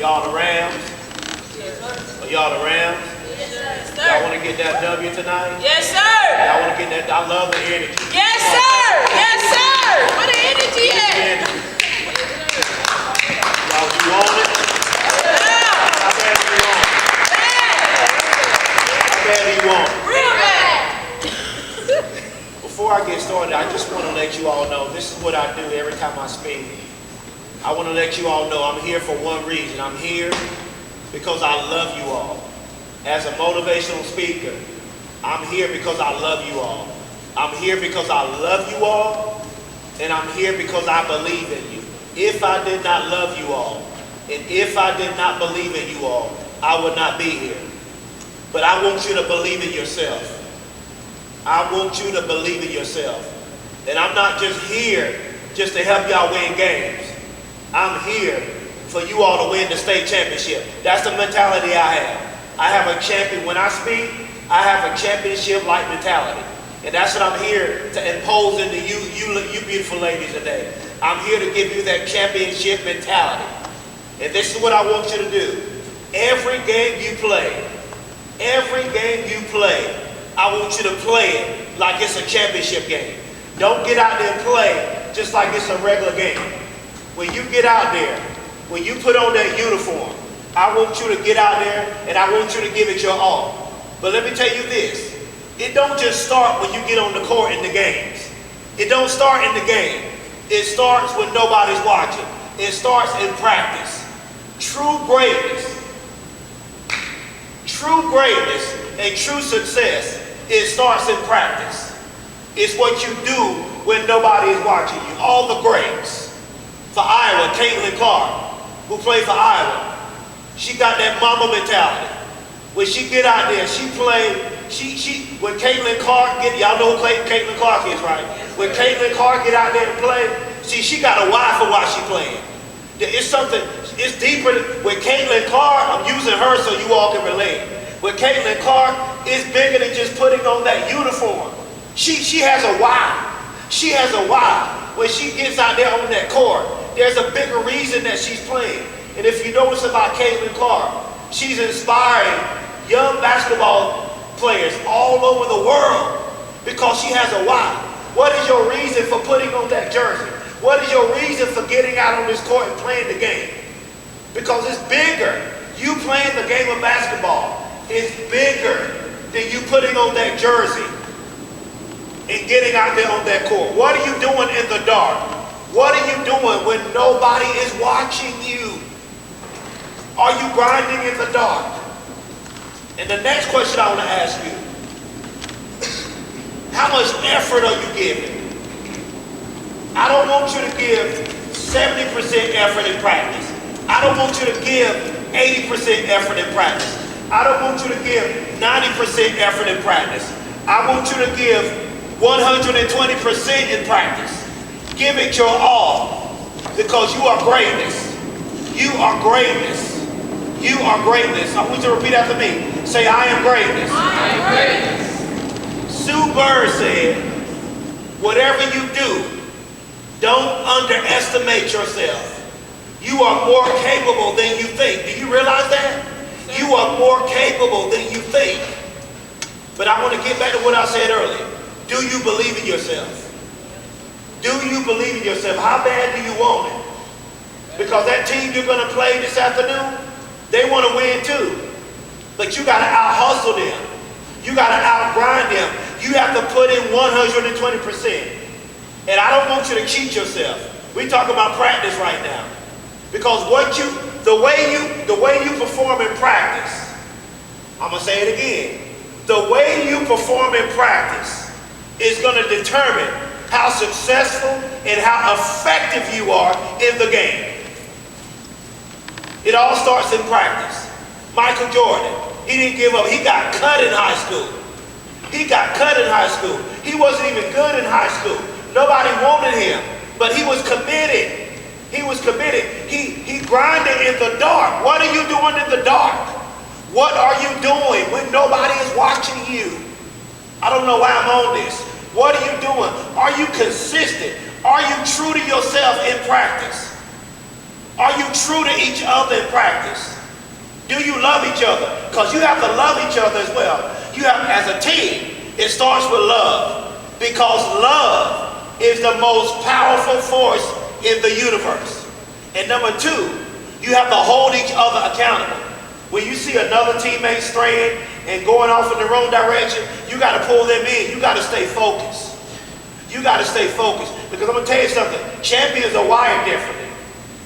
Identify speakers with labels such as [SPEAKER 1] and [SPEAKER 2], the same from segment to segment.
[SPEAKER 1] Y'all the Rams? Are y'all the Rams?
[SPEAKER 2] Yes, sir.
[SPEAKER 1] Y'all want to get that W tonight?
[SPEAKER 2] Yes, sir.
[SPEAKER 1] Y'all want to get that? I love the energy.
[SPEAKER 2] Yes, sir. Yes, sir. Where the energy at?
[SPEAKER 1] Y'all, you want it? How bad do you want it? How bad do you want it?
[SPEAKER 2] Real bad.
[SPEAKER 1] Before I get started, I just want to let you all know, this is what I do every time I speak. I want to let you all know I'm here for one reason. I'm here because I love you all. As a motivational speaker, I'm here because I love you all. I'm here because I love you all, and I'm here because I believe in you. If I did not love you all, and if I did not believe in you all, I would not be here. But I want you to believe in yourself. I want you to believe in yourself. And I'm not just here just to help y'all win games. I'm here for you all to win the state championship. That's the mentality I have. I have a champion. When I speak, I have a championship-like mentality. And that's what I'm here to impose into you beautiful ladies today. I'm here to give you that championship mentality. And this is what I want you to do. Every game you play, I want you to play it like it's a championship game. Don't get out there and play just like it's a regular game. When you get out there, when you put on that uniform, I want you to get out there and I want you to give it your all. But let me tell you this, it don't just start when you get on the court in the games. It don't start in the game. It starts when nobody's watching. It starts in practice. True greatness and true success, it starts in practice. It's what you do when nobody is watching you. All the greats. For Iowa, Caitlin Clark, who played for Iowa, she got that mama mentality. When she get out there, she played, when Caitlin Clark y'all know who Caitlin Clark is, right? When Caitlin Clark get out there and play, she got a why for why she playing. It's something, it's deeper. With Caitlin Clark, I'm using her so you all can relate. With Caitlin Clark, it's bigger than just putting on that uniform. She has a why. She has a why. When she gets out there on that court, there's a bigger reason that she's playing. And if you notice about Caitlin Clark, she's inspiring young basketball players all over the world because she has a why. What is your reason for putting on that jersey? What is your reason for getting out on this court and playing the game? Because it's bigger. You playing the game of basketball is bigger than you putting on that jersey and getting out there on that court. What are you doing in the dark? What are you doing when nobody is watching you? Are you grinding in the dark? And the next question I want to ask you, how much effort are you giving? I don't want you to give 70% effort in practice. I don't want you to give 80% effort in practice. I don't want you to give 90% effort in practice. I want you to give 120% in practice. Give it your all because you are greatness. You are greatness. You are greatness. I want you to repeat after me. Say, I am greatness.
[SPEAKER 2] I am greatness.
[SPEAKER 1] Sue Bird said, whatever you do, don't underestimate yourself. You are more capable than you think. Do you realize that? You are more capable than you think. But I want to get back to what I said earlier. Do you believe in yourself? Do you believe in yourself? How bad do you want it? Because that team you're going to play this afternoon, they want to win too. But you got to out-hustle them. You got to out-grind them. You have to put in 120%. And I don't want you to cheat yourself. We talk about practice right now. Because the way you perform in practice, I'm going to say it again. The way you perform in practice is going to determine how successful and how effective you are in the game. It all starts in practice. Michael Jordan, he didn't give up. He got cut in high school. He got cut in high school. He wasn't even good in high school. Nobody wanted him, but he was committed. He was committed. He grinded in the dark. What are you doing in the dark? What are you doing when nobody is watching you? I don't know why I'm on this. What are you doing? Are you consistent? Are you true to yourself in practice? Are you true to each other in practice? Do you love each other? Because you have to love each other as well. You have, as a team, it starts with love. Because love is the most powerful force in the universe. And number two, you have to hold each other accountable. When you see another teammate straying and going off in the wrong direction, you got to pull them in. You got to stay focused. You got to stay focused. Because I'm going to tell you something. Champions are wired differently.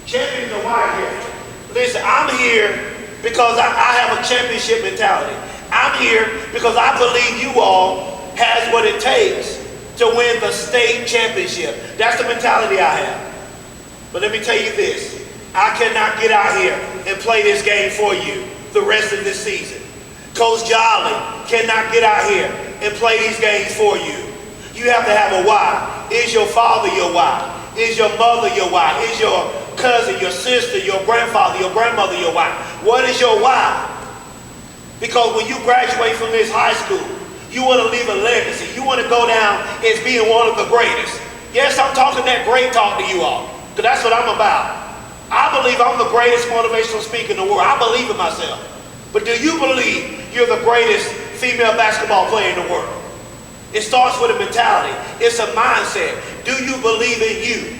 [SPEAKER 1] Champions are wired differently. Listen, I'm here because I have a championship mentality. I'm here because I believe you all has what it takes to win the state championship. That's the mentality I have. But let me tell you this. I cannot get out here and play this game for you the rest of this season. Coach Jolly cannot get out here and play these games for you. You have to have a why. Is your father your why? Is your mother your why? Is your cousin, your sister, your grandfather, your grandmother your why? What is your why? Because when you graduate from this high school, you want to leave a legacy. You want to go down as being one of the greatest. Yes, I'm talking that great talk to you all, because that's what I'm about. I believe I'm the greatest motivational speaker in the world. I believe in myself. But do you believe you're the greatest female basketball player in the world? It starts with a mentality. It's a mindset. Do you believe in you?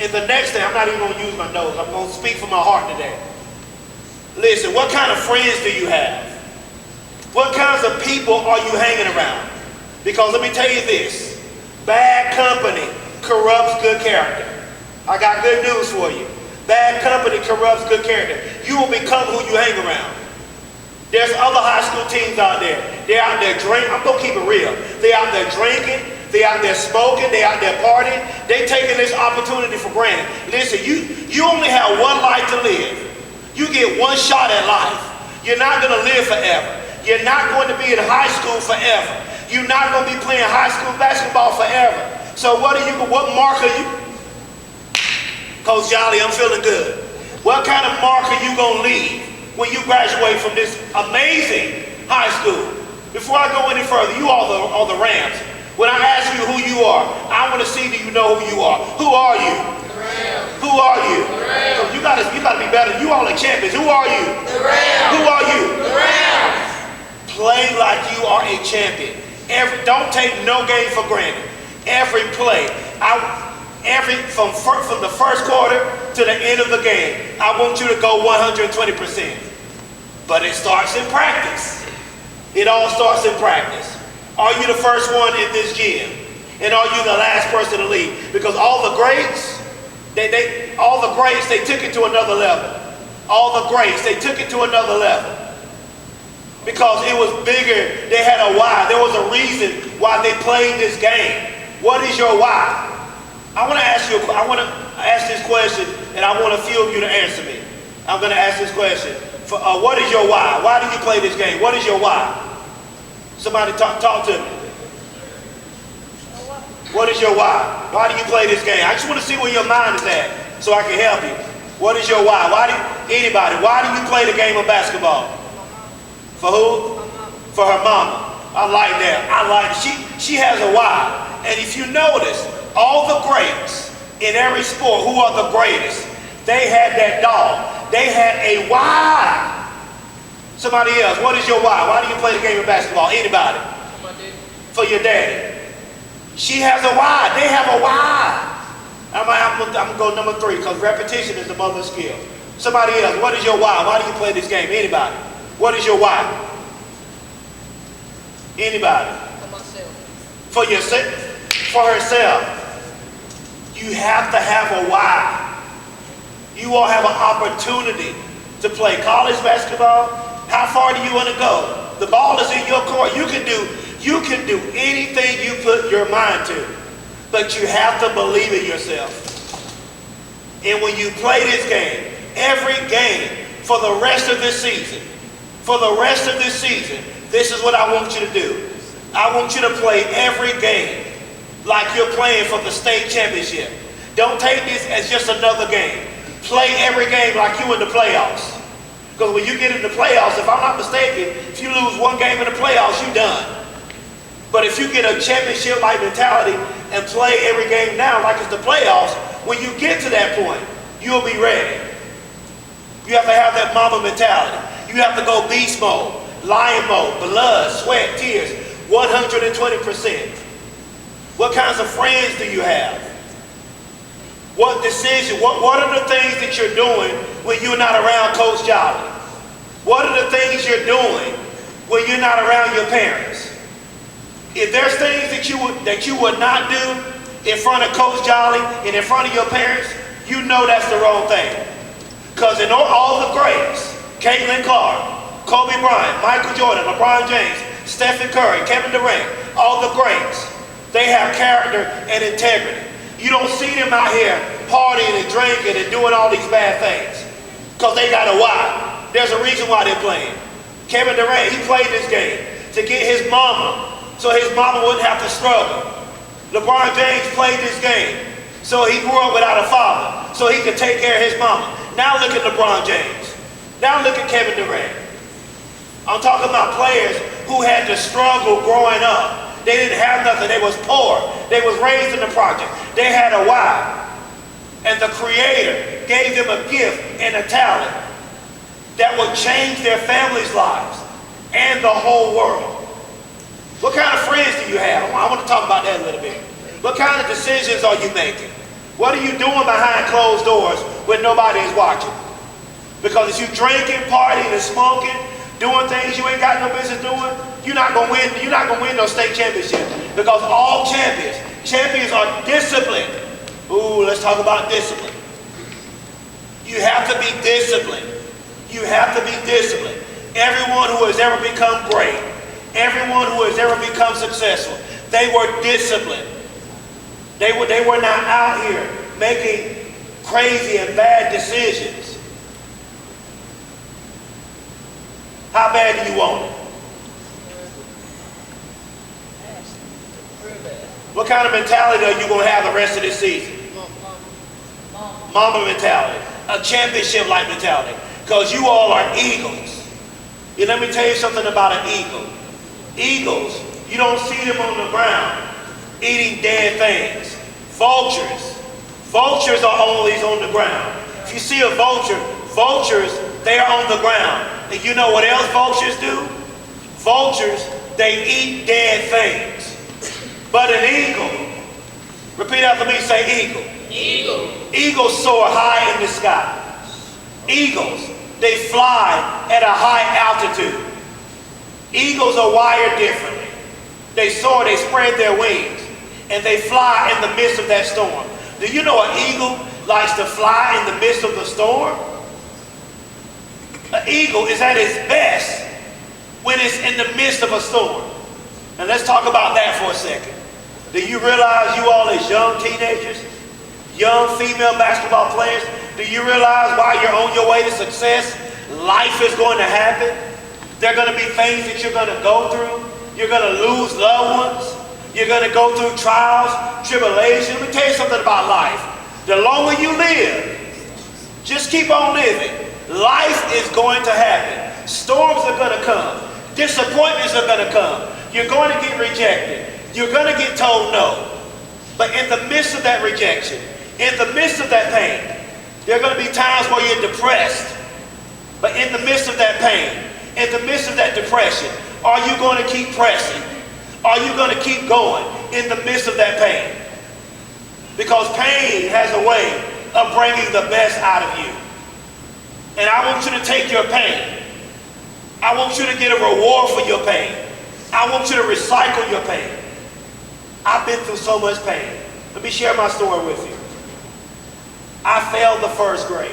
[SPEAKER 1] And the next thing, I'm not even going to use my nose. I'm going to speak from my heart today. Listen, what kind of friends do you have? What kinds of people are you hanging around? Because let me tell you this. Bad company corrupts good character. I got good news for you. Bad company corrupts good character. You will become who you hang around. There's other high school teams out there. They're out there drinking. I'm going to keep it real. They're out there drinking. They're out there smoking. They're out there partying. They're taking this opportunity for granted. Listen, you only have one life to live. You get one shot at life. You're not going to live forever. You're not going to be in high school forever. You're not going to be playing high school basketball forever. So what mark are you? Coach Jolly, I'm feeling good. What kind of mark are you going to leave when you graduate from this amazing high school? Before I go any further, you all are the Rams. When I ask you who you are, I want to see do you know who you are. Who are you? The Rams. Who are you? The Rams. You gotta be better. You all are champions. Who are you? The Rams. Who are you? The Rams. Play like you are a champion. Don't take no game for granted. Every play. From the first quarter to the end of the game, I want you to go 120%. But it starts in practice. It all starts in practice. Are you the first one in this gym? And are you the last person to leave? Because all the greats, they took it to another level. All the greats, they took it to another level. Because it was bigger, they had a why. There was a reason why they played this game. What is your why? I want to ask this question, and I want a few of you to answer me. I'm going to ask this question. What is your why? Why do you play this game? What is your why? Somebody talk to me. What is your why? Why do you play this game? I just want to see where your mind is at so I can help you. What is your why? Why do you play the game of basketball? For who? For her mama. I like that. She has a why. And if you notice, all the greats in every sport, who are the greatest, they had that dog. They had a why. Somebody else, what is your why? Why do you play the game of basketball? Anybody? For your daddy. She has a why. They have a why. I'm going to go number 3 because repetition is the mother of skill. Somebody else, what is your why? Why do you play this game? Anybody? What is your why? Anybody?
[SPEAKER 2] For myself.
[SPEAKER 1] For yourself? For herself. You have to have a why. You all have an opportunity to play college basketball. How far do you want to go? The ball is in your court. You can do anything you put your mind to. But you have to believe in yourself. And when you play this game, every game for the rest of this season, this is what I want you to do. I want you to play every game like you're playing for the state championship. Don't take this as just another game. Play every game like you in the playoffs. Because when you get in the playoffs, if I'm not mistaken, if you lose one game in the playoffs, you're done. But if you get a championship-like mentality and play every game now like it's the playoffs, when you get to that point, you'll be ready. You have to have that mama mentality. You have to go beast mode, lion mode, blood, sweat, tears, 120%. What kinds of friends do you have? What decision, what are the things that you're doing when you're not around Coach Jolly? What are the things you're doing when you're not around your parents? If there's things that you would not do in front of Coach Jolly and in front of your parents, you know that's the wrong thing. Because in all the greats, Caitlin Clark, Kobe Bryant, Michael Jordan, LeBron James, Stephen Curry, Kevin Durant, all the greats, they have character and integrity. You don't see them out here partying and drinking and doing all these bad things because they got a why. There's a reason why they're playing. Kevin Durant, he played this game to get his mama so his mama wouldn't have to struggle. LeBron James played this game so he grew up without a father so he could take care of his mama. Now look at LeBron James. Now look at Kevin Durant. I'm talking about players who had to struggle growing up. They didn't have nothing. They was poor. They was raised in the project. They had a why. And the Creator gave them a gift and a talent that would change their families' lives and the whole world. What kind of friends do you have? I want to talk about that a little bit. What kind of decisions are you making? What are you doing behind closed doors when nobody is watching? Because if you drinking, partying, and smoking, doing things you ain't got no business doing, you're not gonna win. You're not gonna win no state championship because all champions are disciplined. Ooh, let's talk about discipline. You have to be disciplined. You have to be disciplined. Everyone who has ever become great, everyone who has ever become successful, they were disciplined. They were not out here making crazy and bad decisions. How bad do you want it? What kind of mentality are you going to have the rest of this season? Mama mentality. A championship-like mentality. Because you all are eagles. And let me tell you something about an eagle. Eagles, you don't see them on the ground eating dead things. Vultures are always on the ground. If you see a vulture, vultures, they are on the ground. And you know what else vultures do? Vultures, they eat dead things. But an eagle, repeat after me, say eagle.
[SPEAKER 2] Eagle.
[SPEAKER 1] Eagles soar high in the sky. Eagles, they fly at a high altitude. Eagles are wired differently. They soar, they spread their wings, and they fly in the midst of that storm. Do you know an eagle likes to fly in the midst of the storm? An eagle is at its best when it's in the midst of a storm. And let's talk about that for a second. Do you realize you all as young teenagers, young female basketball players, do you realize while you're on your way to success, life is going to happen? There are going to be things that you're going to go through. You're going to lose loved ones. You're going to go through trials, tribulations. Let me tell you something about life. The longer you live, just keep on living. Life is going to happen. Storms are going to come. Disappointments are going to come. You're going to get rejected. You're going to get told no. But in the midst of that rejection, in the midst of that pain, there are going to be times where you're depressed. But in the midst of that pain, in the midst of that depression, are you going to keep pressing? Are you going to keep going in the midst of that pain? Because pain has a way of bringing the best out of you. And I want you to take your pain. I want you to get a reward for your pain. I want you to recycle your pain. I've been through so much pain. Let me share my story with you. I failed the first grade.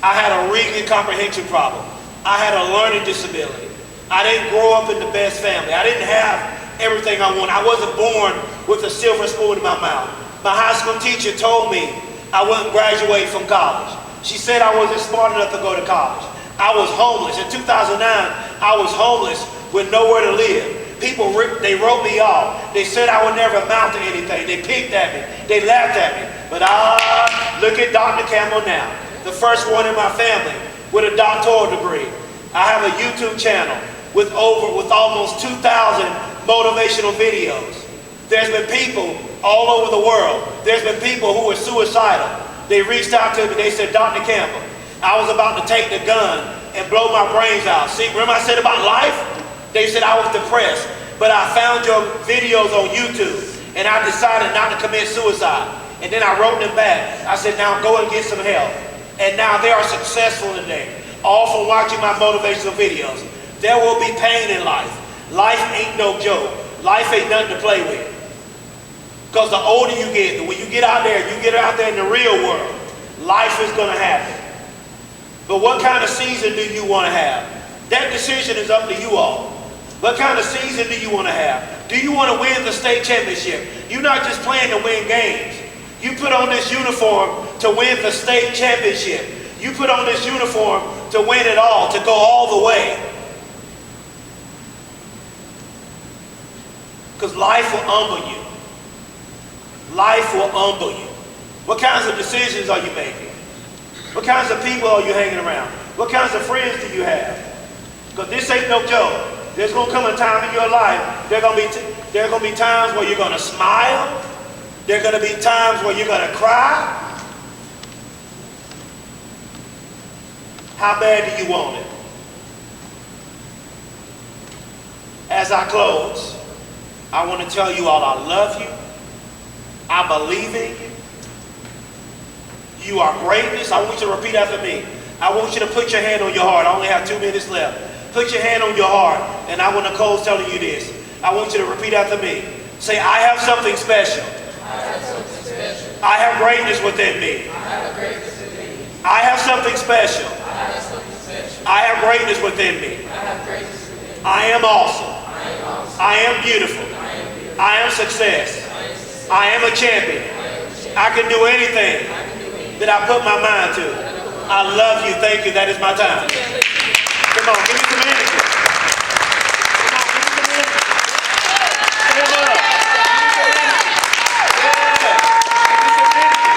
[SPEAKER 1] I had a reading comprehension problem. I had a learning disability. I didn't grow up in the best family. I didn't have everything I wanted. I wasn't born with a silver spoon in my mouth. My high school teacher told me I wouldn't graduate from college. She said I wasn't smart enough to go to college. I was homeless. In 2009, I was homeless with nowhere to live. People, they wrote me off. They said I would never amount to anything. They picked at me. They laughed at me. But look at Dr. Campbell now. The first one in my family with a doctoral degree. I have a YouTube channel with almost 2,000 motivational videos. There's been people all over the world. There's been people who were suicidal. They reached out to me. They said, Dr. Campbell, I was about to take the gun and blow my brains out. See, remember I said about life? They said I was depressed. But I found your videos on YouTube, and I decided not to commit suicide. And then I wrote them back. I said, now go and get some help. And now they are successful today, all from watching my motivational videos. There will be pain in life. Life ain't no joke. Life ain't nothing to play with. Because the older you get, when you get out there in the real world, life is going to happen. But what kind of season do you want to have? That decision is up to you all. What kind of season do you want to have? Do you want to win the state championship? You're not just playing to win games. You put on this uniform to win the state championship. You put on this uniform to win it all, to go all the way. Because life will humble you. Life will humble you. What kinds of decisions are you making? What kinds of people are you hanging around? What kinds of friends do you have? Because this ain't no joke. There's going to come a time in your life, there are going to be times where you're going to smile. There are going to be times where you're going to cry. How bad do you want it? As I close, I want to tell you all I love you. I believe in you. You are greatness. I want you to repeat after me. I want you to put your hand on your heart. I only have 2 minutes left. Put your hand on your heart, and I want Nicole's telling you this. I want you to repeat after me. Say, I have something special. I have greatness within me. I have something special. I have greatness within me. I am awesome. I am beautiful. I am success. I am a champion. I can do anything that I put my mind to. I love you. Thank you. That is my time. Come on, give me some energy. Come on, give me some energy. Stand up. Give me some energy. Yeah. Give me some energy.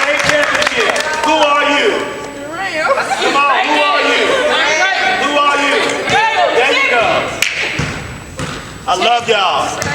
[SPEAKER 1] State championship. Who are you? Come on, who are you? Who are you? There you go. I love y'all.